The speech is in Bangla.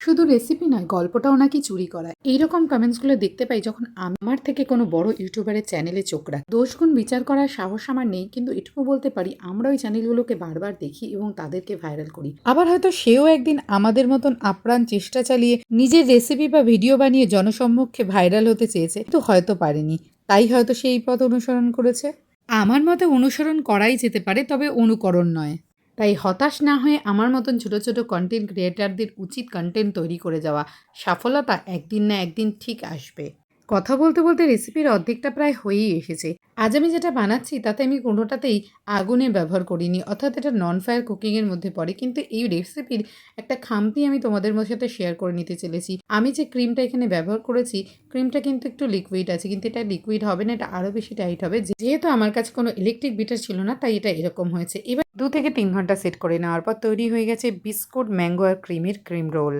শুধু রেসিপি নয়, গল্পটাও নাকি চুরি করা। এইরকম কমেন্টসগুলো দেখতে পাই যখন আমার থেকে কোনো বড় ইউটিউবারের চ্যানেলে চোখ রাখি। দোষগুণ বিচার করার সাহস আমার নেই, কিন্তু এটুকু বলতে পারি আমরা ওই চ্যানেলগুলোকে বারবার দেখি এবং তাদেরকে ভাইরাল করি। আবার হয়তো সেও একদিন আমাদের মতন আপ্রাণ চেষ্টা চালিয়ে নিজের রেসিপি বা ভিডিও বানিয়ে জনসম্মুখে ভাইরাল হতে চেয়েছে, কিন্তু হয়তো পারেনি। তাই হয়তো সেই পথ অনুসরণ করেছে। আমার মতে অনুসরণ করাই যেতে পারে, তবে অনুকরণ নয়। তাই হতাশ না হয়ে আমার মতন ছোট ছোট কন্টেন্ট ক্রিয়েটারদের উচিত কন্টেন্ট তৈরি করে যাওয়া। সফলতা একদিন না একদিন ঠিক আসবে। কথা বলতে বলতে রেসিপির অর্ধেকটা প্রায় হয়েই এসেছে। আজ আমি যেটা বানাচ্ছি তাতে আমি কোনোটাতেই আগুনের ব্যবহার করিনি, অর্থাৎ এটা নন ফায়ার কুকিংয়ের মধ্যে পড়ে। কিন্তু এই রেসিপির একটা খামতি আমি তোমাদের সাথে শেয়ার করে নিতে চলেছি। আমি যে ক্রিমটা এখানে ব্যবহার করেছি, ক্রিমটা কিন্তু একটু লিকুইড আছে, কিন্তু এটা লিকুইড হবে না, এটা আরও বেশি টাইট হবে। যেহেতু আমার কাছে কোনো ইলেকট্রিক বিটার ছিল না, তাই এটা এরকম হয়েছে। এবার 2 থেকে 3 ঘন্টা সেট করে নেওয়ার পর তৈরি হয়ে গেছে বিস্কুট, ম্যাঙ্গো আর ক্রিমের ক্রিম রোল।